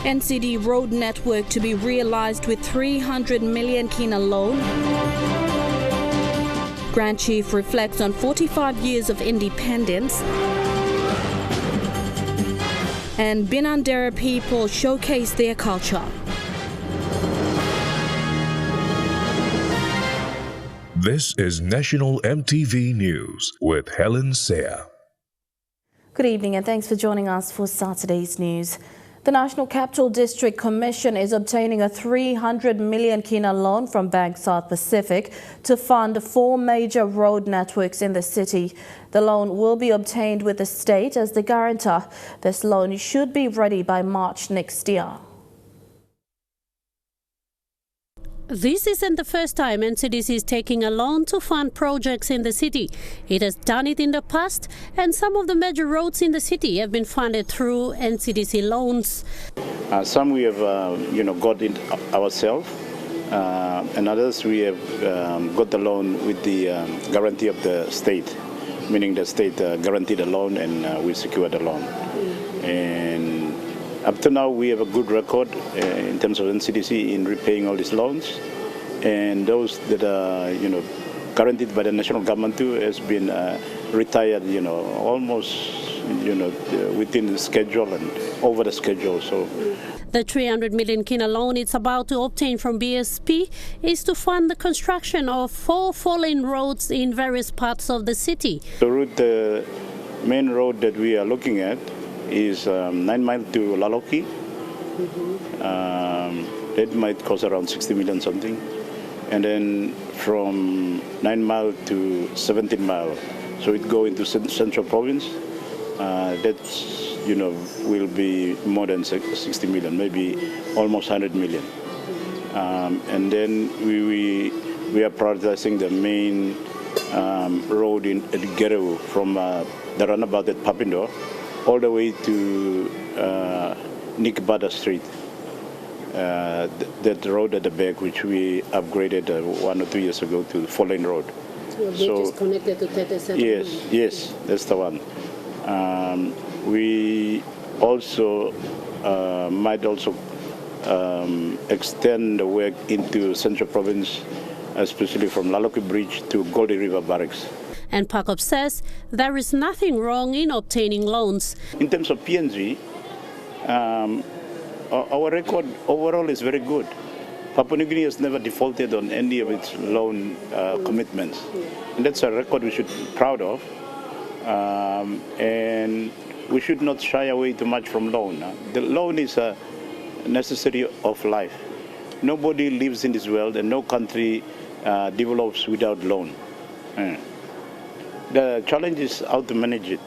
NCD road network to be realised with 300 million kina loan. Grand Chief reflects on 45 years of independence. And Binandera people showcase their culture. This is National EMTV News with Helen Seah. Good evening and thanks for joining us for Saturday's news. The National Capital District Commission is obtaining a 300 million kina loan from Bank South Pacific to fund 4 major road networks in the city. The loan will be obtained with the state as the guarantor. This loan should be ready by March next year. This isn't the first time NCDC is taking a loan to fund projects in the city. It has done it in the past, and some of the major roads in the city have been funded through NCDC loans. Some we have, got it ourselves, and others we have got the loan with the guarantee of the state, meaning the state guaranteed the loan and we secured the loan. And up to now, we have a good record in terms of NCDC in repaying all these loans, and those that are, guaranteed by the national government too has been retired, almost, within the schedule and over the schedule. So the 300 million kina loan it's about to obtain from BSP is to fund the construction of 4 4-lane roads in various parts of the city. The main road that we are looking at is 9 Mile to Laloki. That might cost around 60 million something. And then from 9 Mile to 17 Mile, so it go into Central Province. That's, will be more than 60 million, maybe almost 100 million. And then we are prioritizing the main road at Gerewu from the runabout at Papindo all the way to Nikbada Street, that road at the back, which we upgraded 1 or 2 years ago to the 4-lane road. So it is connected to 37. Yes, that's the one. We also might also extend the work into Central Province, especially from Laloki Bridge to Goldie River Barracks. And Pakop says there is nothing wrong in obtaining loans. In terms of PNG, our record overall is very good. Papua New Guinea has never defaulted on any of its loan commitments. And that's a record we should be proud of. And we should not shy away too much from loan. The loan is a necessity of life. Nobody lives in this world and no country develops without loan. The challenge is how to manage it.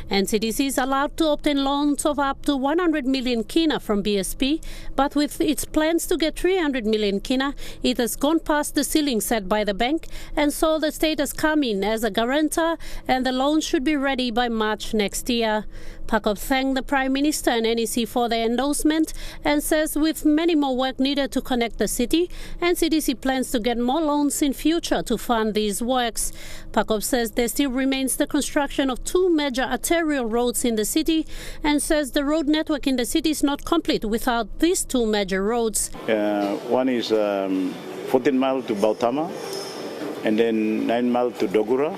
NCDC is allowed to obtain loans of up to 100 million kina from BSP, but with its plans to get 300 million kina, it has gone past the ceiling set by the bank, and so the state has come in as a guarantor, and the loan should be ready by March next year. Pakop thanked the Prime Minister and NEC for their endorsement and says with many more work needed to connect the city, NCDC plans to get more loans in future to fund these works. Pakop says there still remains the construction of 2 major arterial roads in the city and says the road network in the city is not complete without these 2 major roads. One is 14 Mile to Bautama and then 9 Mile to Dogura.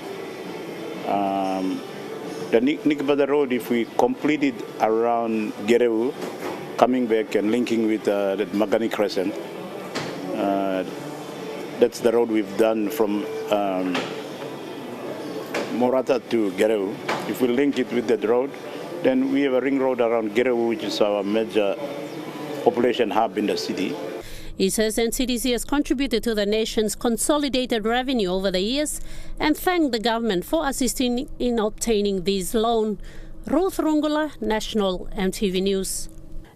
The Nikbada Road, if we complete it around Gerewu, coming back and linking with the Magani Crescent, that's the road we've done from Morata to Gerewu. If we link it with that road, then we have a ring road around Gerewu, which is our major population hub in the city. He says NCDC has contributed to the nation's consolidated revenue over the years and thanked the government for assisting in obtaining these loans. Ruth Rungula, National EMTV News.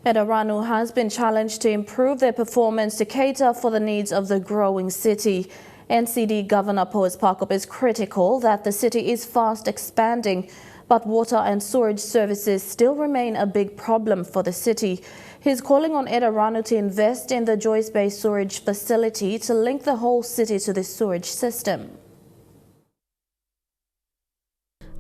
Edaranu has been challenged to improve their performance to cater for the needs of the growing city. NCD Governor Powes Pakop is critical that the city is fast expanding, but water and sewage services still remain a big problem for the city. He's calling on Edaranu to invest in the Joyce Bay Sewage Facility to link the whole city to the sewage system.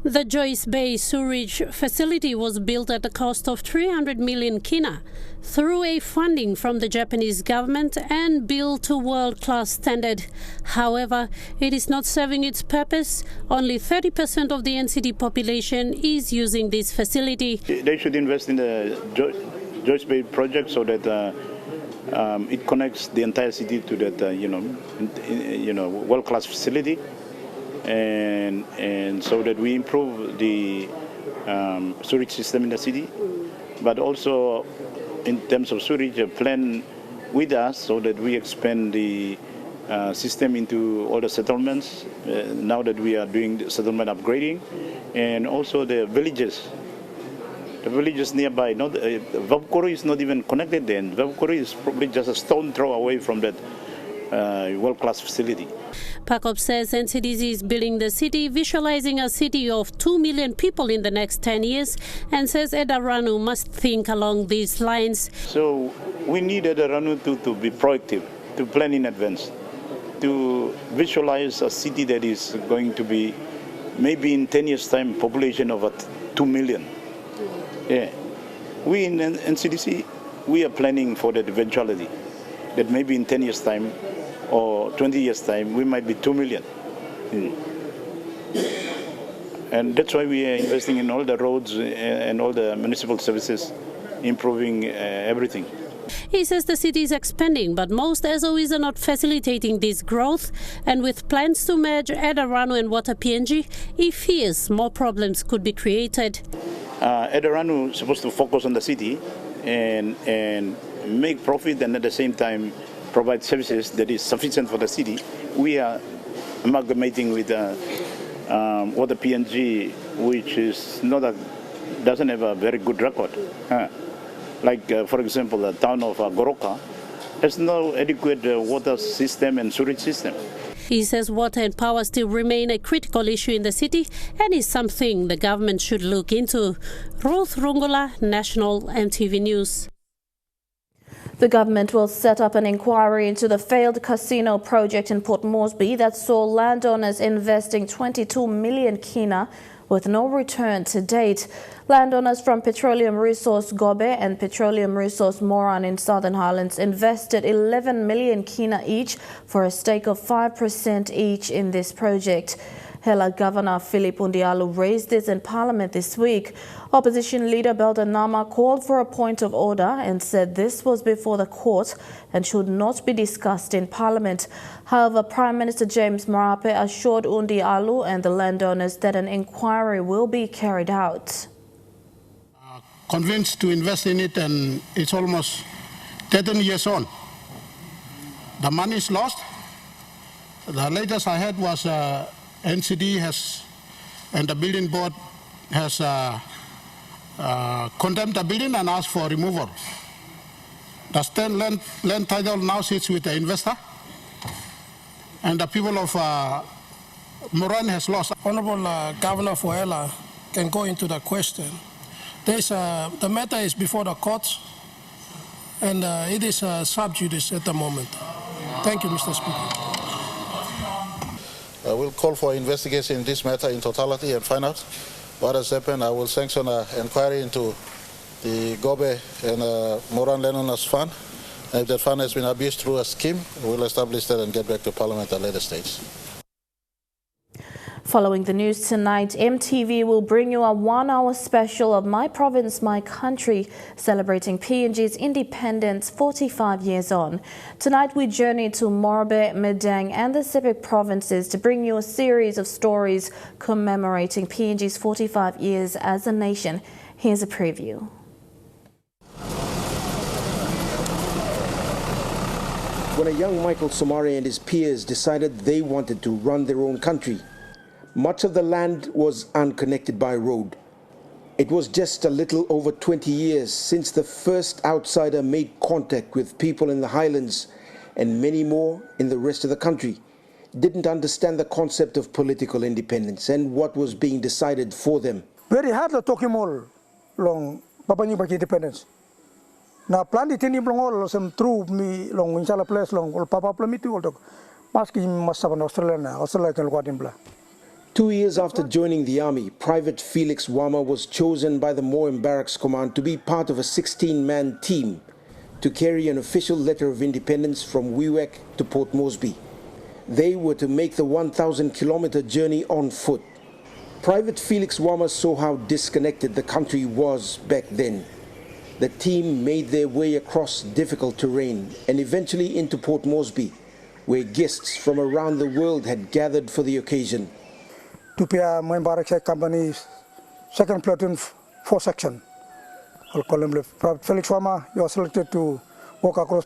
The Joyce Bay Sewerage Facility was built at a cost of 300 million kina through a funding from the Japanese government and built to world-class standard. However, it is not serving its purpose. Only 30% of the NCD population is using this facility. They should invest in the Joyce Bay project so that it connects the entire city to that world-class facility. And so that we improve the sewage system in the city, but also in terms of sewage, a plan with us so that we expand the system into all the settlements now that we are doing the settlement upgrading, and also the villages. The villages nearby, Vavukoro is not even connected then. Vavukoro is probably just a stone throw away from that world-class facility. Pakop says NCDC is building the city, visualizing a city of 2 million people in the next 10 years, and says Edaranu must think along these lines. So we need Edaranu to be proactive, to plan in advance, to visualize a city that is going to be maybe in 10 years' time population of 2 million. Yeah. We in NCDC, we are planning for that eventuality, that maybe in 10 years' time or 20 years' time, we might be 2 million. And that's why we are investing in all the roads and all the municipal services, improving everything. He says the city is expanding, but most SOEs are not facilitating this growth. And with plans to merge Edaranu and Water PNG, he fears more problems could be created. Edaranu is supposed to focus on the city and make profit, and at the same time provide services that is sufficient for the city. We are amalgamating with Water PNG, which is doesn't have a very good record. Like, for example, the town of Goroka has no adequate water system and sewage system. He says water and power still remain a critical issue in the city and is something the government should look into. Ruth Rungula, National EMTV News. The government will set up an inquiry into the failed casino project in Port Moresby that saw landowners investing 22 million kina with no return to date. Landowners from Petroleum Resource Gobe and Petroleum Resource Moran in Southern Highlands invested 11 million kina each for a stake of 5% each in this project. Hela Governor Philip Undialu raised this in Parliament this week. Opposition leader Belden Nama called for a point of order and said this was before the court and should not be discussed in Parliament. However, Prime Minister James Marape assured Undialu and the landowners that an inquiry will be carried out. Convinced to invest in it, and it's almost 13 years on. The money is lost. The latest I heard was NCD and the building board has condemned the building and asked for removal. The land title now sits with the investor, and the people of Moran has lost. Honorable Governor Fuela can go into the question. The matter is before the courts, and it is sub judice at the moment. Thank you, Mr. Speaker. I will call for investigation in this matter in totality and find out what has happened. I will sanction an inquiry into the Gobe and Moran Landowners Fund. And if that fund has been abused through a scheme, we will establish that and get back to Parliament at a later stage. Following the news tonight, EMTV will bring you a 1-hour special of My Province, My Country, celebrating PNG's independence 45 years on. Tonight we journey to Morobe, Medang and the Sepik provinces to bring you a series of stories commemorating PNG's 45 years as a nation. Here's a preview. When a young Michael Somare and his peers decided they wanted to run their own country, much of the land was unconnected by road. It was just a little over 20 years since the first outsider made contact with people in the highlands, and many more in the rest of the country didn't understand the concept of political independence and what was being decided for them. Very hard to talk more long Papua independence. Na plan di tini blongol sem true mi long inshallah place long Papa plamitu oltok maski masaban Australia kan luatin bla. 2 years after joining the army, Private Felix Wama was chosen by the Moem Barracks Command to be part of a 16-man team to carry an official letter of independence from Wewak to Port Moresby. They were to make the 1,000-kilometer journey on foot. Private Felix Wama saw how disconnected the country was back then. The team made their way across difficult terrain and eventually into Port Moresby, where guests from around the world had gathered for the occasion. Tupia Moem Barracks Company's 2nd Platoon 4 Section. I'll call him Private Felix Wama. You are selected to walk across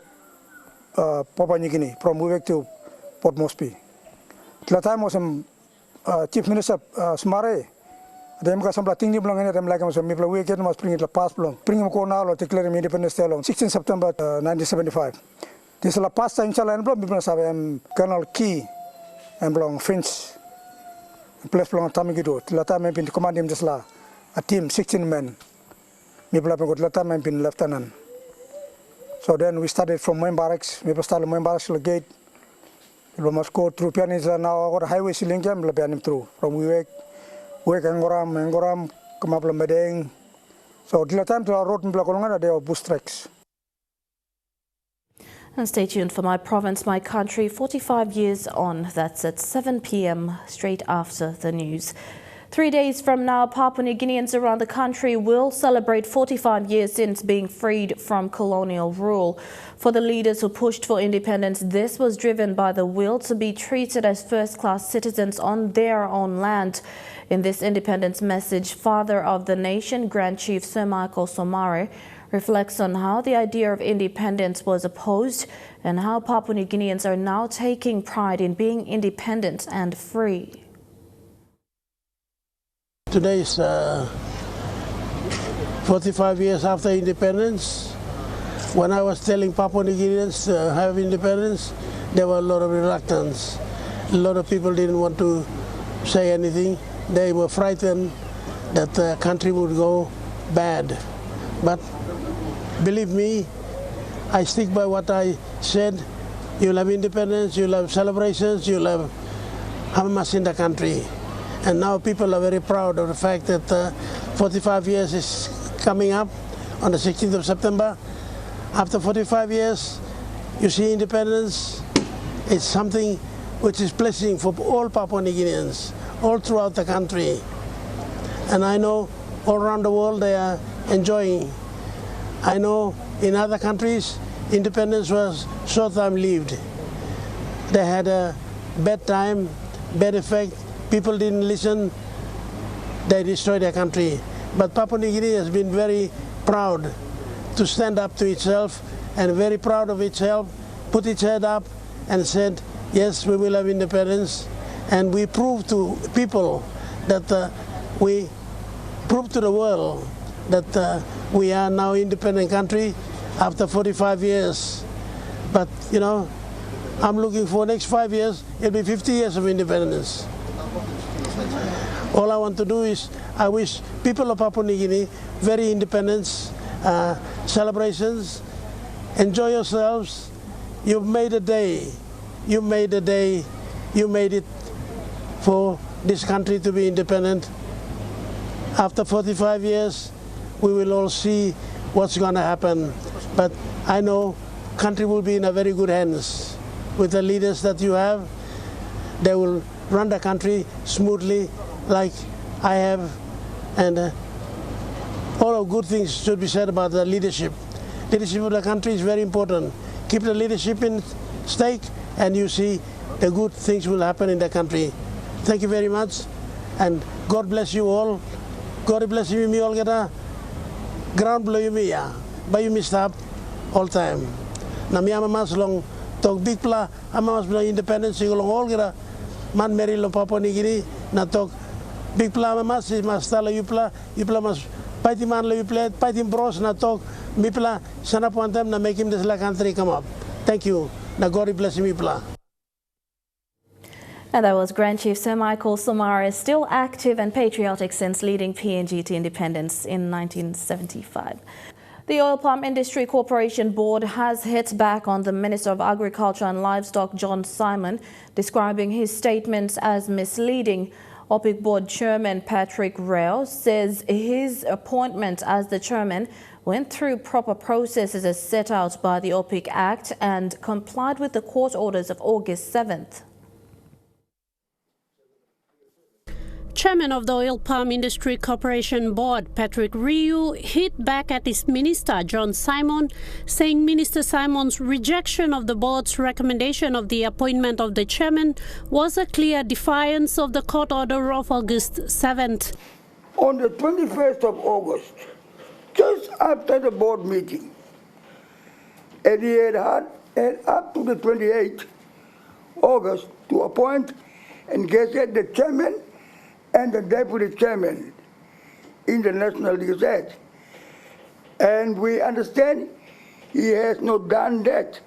Papua New Guinea from Wewak to Port Moresby. At that time was Chief Minister Somare. Dem ka samla tingni blang ini dem lagi masam mipla weekend mas pringit lepas belum. Pringim ko na lo declare independence day long 16 September 1975. Di sela pas time chalan belum mipla sabe Colonel Key belum Finch place belum tami gitu. Lata memimpin command im desla a team 16 men. Mipla pengot lata memimpin lieutenant. So then we started from Moem Barracks. Mipla started Moem Barracks to the gate. We must go through Pianis now or highway silingam lebianim through from Wewak Angoram, Kamapla Medeng. So the time to our road in Blakolonga, there are bus tracks. And stay tuned for My Province, My Country, 45 years on. That's at 7 p.m. straight after the news. 3 days from now, Papua New Guineans around the country will celebrate 45 years since being freed from colonial rule. For the leaders who pushed for independence, this was driven by the will to be treated as first-class citizens on their own land. In this independence message, Father of the Nation, Grand Chief Sir Michael Somare, reflects on how the idea of independence was opposed and how Papua New Guineans are now taking pride in being independent and free. Today is 45 years after independence. When I was telling Papua New Guineans to have independence, there were a lot of reluctance. A lot of people didn't want to say anything. They were frightened that the country would go bad. But believe me, I stick by what I said. You'll have independence, you'll have celebrations, you'll have Hamas in the country. And now people are very proud of the fact that 45 years is coming up on the 16th of September. After 45 years, you see independence. It's something which is blessing for all Papua New Guineans, all throughout the country. And I know all around the world they are enjoying. I know in other countries, independence was short-time lived. They had a bad time, bad effect. People didn't listen, they destroyed their country. But Papua New Guinea has been very proud to stand up to itself and very proud of itself, put its head up and said, yes, we will have independence. And we prove to people that we prove to the world that we are now an independent country after 45 years. But, you know, I'm looking for next 5 years, it'll be 50 years of independence. All I want to do is, I wish people of Papua New Guinea very independence, celebrations, enjoy yourselves. You've made a day, you made a day, you made it for this country to be independent. After 45 years, we will all see what's going to happen. But I know country will be in a very good hands with the leaders that you have. They will run the country smoothly like I have, and all of good things should be said about the leadership. Leadership of the country is very important. Keep the leadership in stake and you see the good things will happen in the country. Thank you very much and God bless you all. God bless you, me all geta ground below you me ya, but you missed up all time. Na mi ama mas long talk big pla ama mas below independence you long all geta man meri lo Papua New Guinea na talk big pla mas tala you pla mas paiti man lo you play paiti bros na talk mi pla sana pontem na make him this la country come up. Thank you. Na God bless me pla. And that was Grand Chief Sir Michael Somare, still active and patriotic since leading PNG to independence in 1975. The Oil Palm Industry Corporation Board has hit back on the Minister of Agriculture and Livestock, John Simon, describing his statements as misleading. OPIC Board Chairman Patrick Rao says his appointment as the chairman went through proper processes as set out by the OPIC Act and complied with the court orders of August 7th. Chairman of the Oil Palm Industry Corporation Board, Patrick Rao, hit back at his minister, John Simon, saying Minister Simon's rejection of the board's recommendation of the appointment of the chairman was a clear defiance of the court order of August 7th. On the 21st of August, just after the board meeting, and he had up to the 28th August to appoint and gazette the chairman and the deputy chairman in the National Gazette. And we understand he has not done that,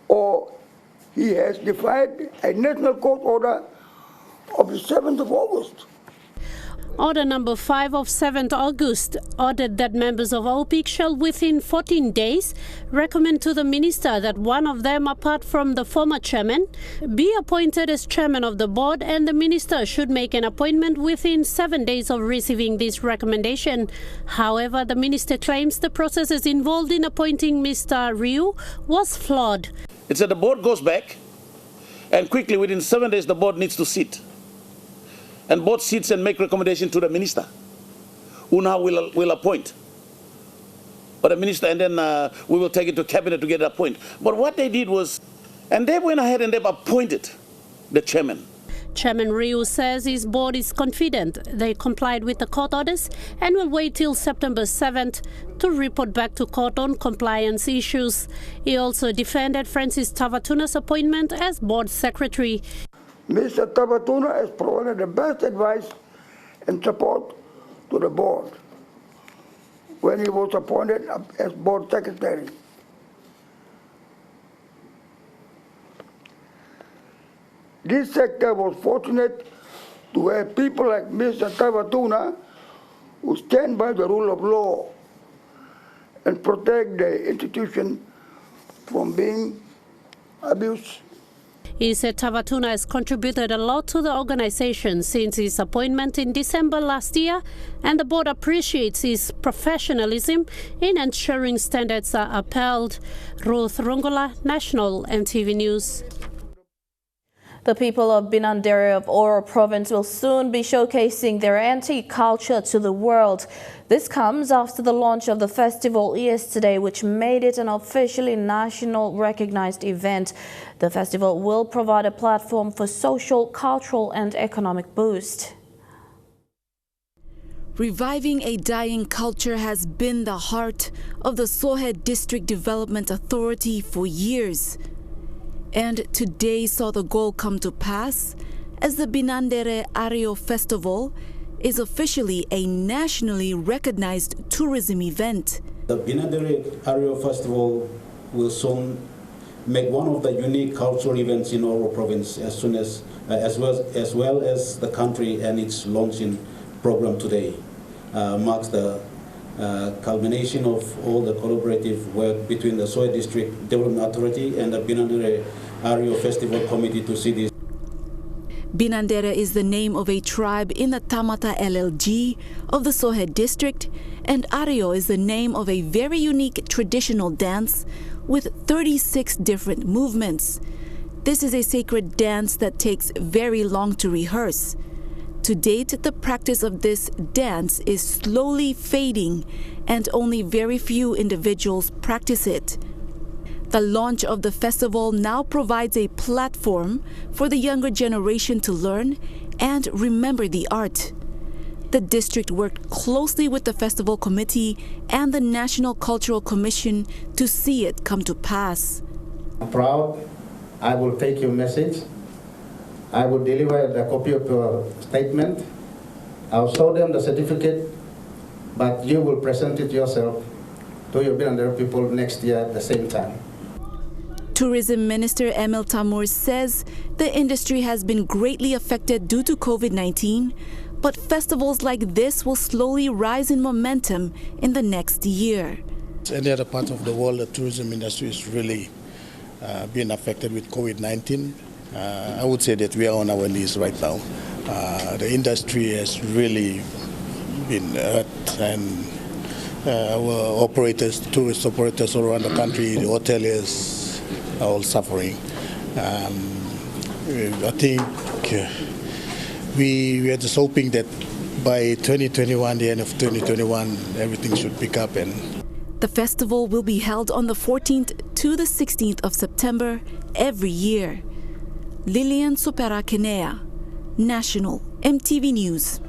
or he has defied a national court order of the 7th of August. Order number 5 of 7th August ordered that members of OPIC shall within 14 days recommend to the minister that one of them, apart from the former chairman, be appointed as chairman of the board, and the minister should make an appointment within 7 days of receiving this recommendation. However, the minister claims the processes involved in appointing Mr. Rao was flawed. It said the board goes back and quickly within 7 days the board needs to sit. And board sits and make recommendation to the minister, who now will appoint. Or the minister, and then we will take it to cabinet to get it appointed. But what they did was, and they went ahead and they've appointed the chairman. Chairman Rao says his board is confident they complied with the court orders and will wait till September 7th to report back to court on compliance issues. He also defended Francis Tavatuna's appointment as board secretary. Mr. Tavatuna has provided the best advice and support to the board when he was appointed as board secretary. This sector was fortunate to have people like Mr. Tavatuna who stand by the rule of law and protect the institution from being abused. He said Tavatuna has contributed a lot to the organization since his appointment in December last year, and the board appreciates his professionalism in ensuring standards are upheld. Ruth Rungola, National EMTV News. The people of Binandere of Oro Province will soon be showcasing their antique culture to the world. This comes after the launch of the festival yesterday, which made it an officially national recognized event. The festival will provide a platform for social, cultural and economic boost. Reviving a dying culture has been the heart of the Sohe District Development Authority for years. And today saw the goal come to pass as the Binandere Ario Festival is officially a nationally recognized tourism event. The Binandere Ario Festival will soon make one of the unique cultural events in Oro Province as well as the country, and its launching program today marks the culmination of all the collaborative work between the Sohe District Development Authority and the Binandere Ario Festival Committee to see this. Binandere is the name of a tribe in the Tamata LLG of the Sohe District, and Ario is the name of a very unique traditional dance with 36 different movements. This is a sacred dance that takes very long to rehearse. To date, the practice of this dance is slowly fading and only very few individuals practice it. The launch of the festival now provides a platform for the younger generation to learn and remember the art. The district worked closely with the festival committee and the National Cultural Commission to see it come to pass. I'm proud. I will take your message. I will deliver the copy of your statement. I'll show them the certificate, but you will present it yourself to your Binandere people next year at the same time. Tourism Minister Emil Tamur says the industry has been greatly affected due to COVID-19, but festivals like this will slowly rise in momentum in the next year. Any other part of the world, the tourism industry is really being affected with COVID-19. I would say that we are on our knees right now. The industry has really been hurt, and our operators, tourist operators all around the country, the hoteliers are all suffering. I think we are just hoping that by 2021, the end of 2021, everything should pick up. And the festival will be held on the 14th to the 16th of September every year. Lilian Sopera Kenea, National EMTV News.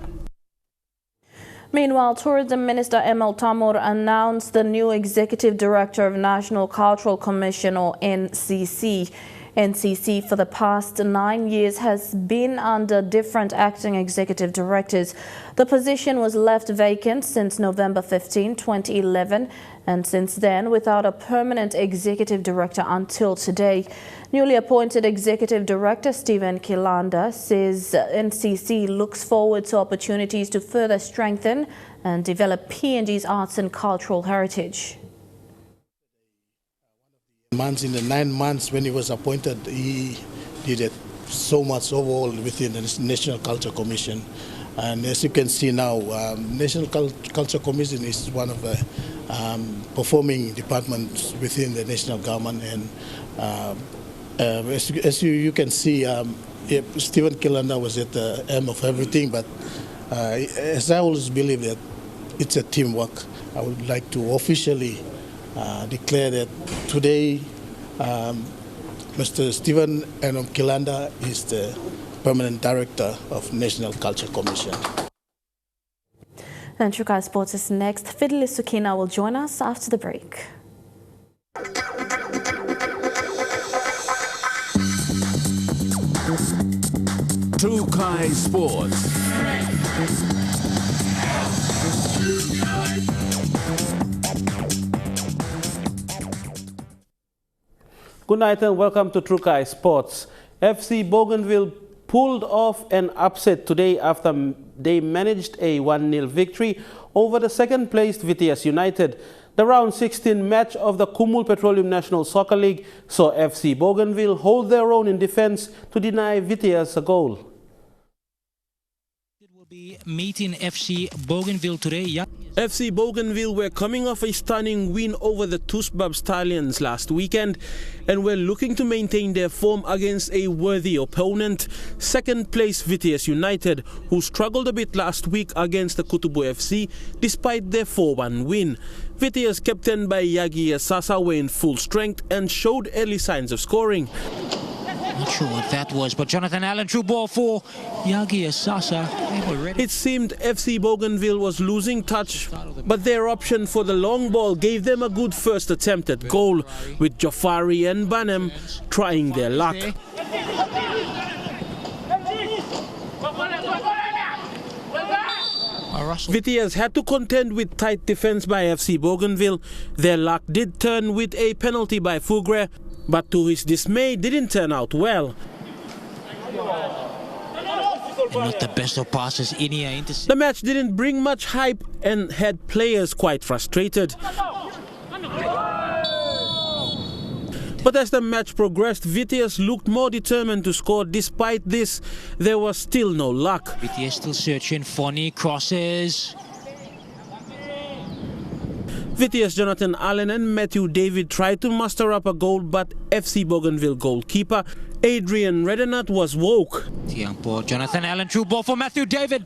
Meanwhile, Tourism Minister Emil Tamur announced the new Executive Director of National Cultural Commission, or NCC. NCC for the past 9 years has been under different acting executive directors. The position was left vacant since November 15, 2011, and since then without a permanent executive director until today. Newly appointed Executive Director Stephen Kilanda says NCC looks forward to opportunities to further strengthen and develop PNG's arts and cultural heritage. In the 9 months when he was appointed, he did so much overall within the National Culture Commission. And as you can see now, National Culture Commission is one of the performing departments within the national government. And as you can see, Stephen Kilanda was at the end of everything. But as I always believe that it's a teamwork, I would like to officially declare that today Mr. Stephen Kilanda is the Permanent Director of National Culture Commission. And Trukai Sports is next. Fidelis Sukina will join us after the break. Trukai Sports. Good night and welcome to Trukai Sports. FC Bougainville pulled off an upset today after they managed a 1-0 victory over the second-placed VTS United. The round 16 match of the Kumul Petroleum National Soccer League saw FC Bougainville hold their own in defense to deny VTS a goal. Meeting FC Bougainville today. FC Bougainville were coming off a stunning win over the Tusbab Stallions last weekend and were looking to maintain their form against a worthy opponent, second-place VTS United, who struggled a bit last week against the Kutubu FC despite their 4-1 win. VTS, captained by Yagi Sasa, were in full strength and showed early signs of scoring. Not sure what that was, but Jonathan Allen, true ball for Yagi Sasa. It seemed FC Bougainville was losing touch, but their option for the long ball gave them a good first attempt at goal, with Jafari and Banem trying their luck. VTS had to contend with tight defense by FC Bougainville. Their luck did turn with a penalty by Fugre, but to his dismay didn't turn out well. Not the best of passes in here. The match didn't bring much hype and had players quite frustrated. But as the match progressed, VTS looked more determined to score. Despite this, there was still no luck. VTS still searching. Fonny crosses. VTS Jonathan Allen and Matthew David tried to muster up a goal, but FC Bougainville goalkeeper Adrian Redenat was woke. Tiampo, Jonathan Allen, true ball for Matthew David.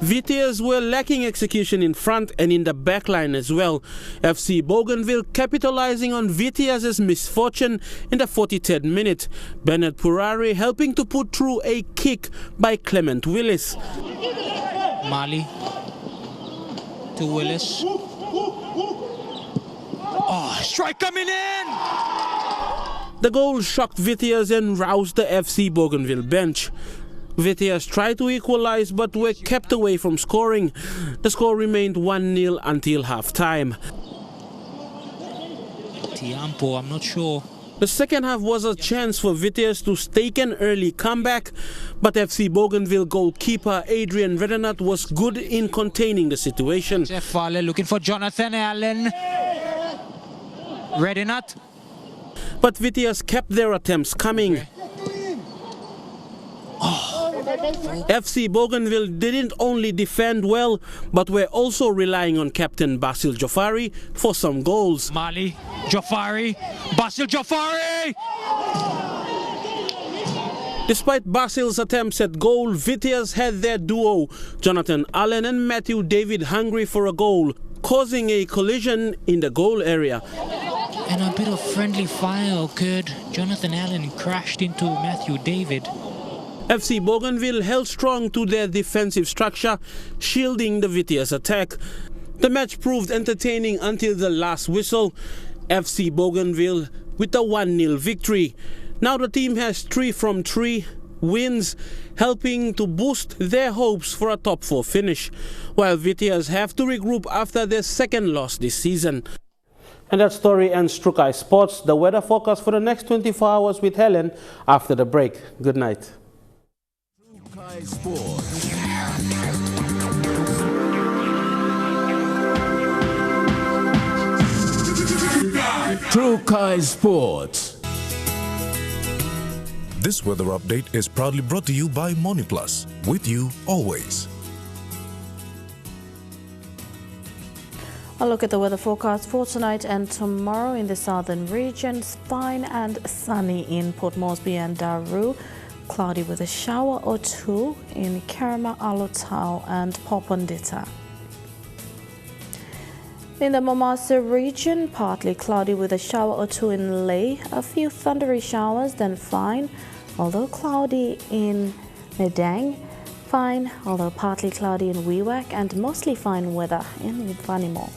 VTS were lacking execution in front and in the back line as well. FC Bougainville capitalizing on VTS's misfortune in the 43rd minute. Bernard Purari helping to put through a kick by Clement Willis. Mali to Willis. Oh, strike coming in! The goal shocked VTS and roused the FC Bougainville bench. VTS tried to equalize but were kept away from scoring. The score remained 1-0 until half-time. Tiampo, I'm not sure. The second half was a chance for VTS to stake an early comeback, but FC Bougainville goalkeeper Adrian Redenat was good in containing the situation. Fale looking for Jonathan Allen. Redenat. But VTS kept their attempts coming. FC Bougainville didn't only defend well, but were also relying on captain Basil Jafari for some goals. Mali, Jafari, Basil Jafari! Despite Basil's attempts at goal, Vitias had their duo, Jonathan Allen and Matthew David, hungry for a goal, causing a collision in the goal area. And a bit of friendly fire occurred. Jonathan Allen crashed into Matthew David. FC Bougainville held strong to their defensive structure, shielding the Vitias attack. The match proved entertaining until the last whistle. FC Bougainville with a 1-0 victory. Now the team has 3 from 3 wins, helping to boost their hopes for a top 4 finish, while Vitias have to regroup after their second loss this season. And that story ends Trukai Sports. The weather forecast for the next 24 hours with Helen after the break. Good night. Trukai Sports. Trukai Sports. This weather update is proudly brought to you by MoneyPlus, with you always. A look at the weather forecast for tonight and tomorrow in the southern regions. Fine and sunny in Port Moresby and Daru. Cloudy with a shower or 2 in Kerema, Alotau and Popondita. In the Momasa region, partly cloudy with a shower or 2 in Leh. A few thundery showers, then fine, although cloudy in Medang. Fine, although partly cloudy in Wewak, and mostly fine weather in Vanimo.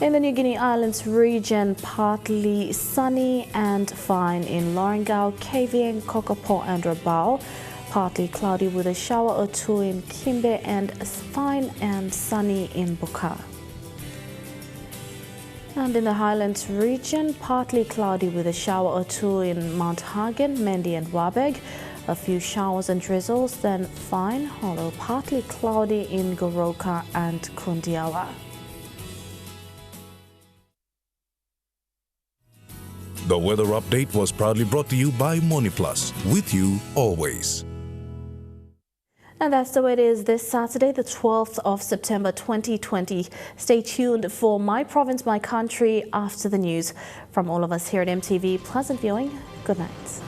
In the New Guinea Islands region, partly sunny and fine in Lorengau, Kavieng, Kokopo and Rabaul. Partly cloudy with a shower or 2 in Kimbe and fine and sunny in Buka. And in the Highlands region, partly cloudy with a shower or 2 in Mount Hagen, Mendi and Wabeg. A few showers and drizzles, then fine, although partly cloudy in Goroka and Kundiawa. The weather update was proudly brought to you by MoneyPlus, with you always. And that's the way it is this Saturday, the 12th of September 2020. Stay tuned for My Province, My Country after the news. From all of us here at EMTV, pleasant viewing. Good night.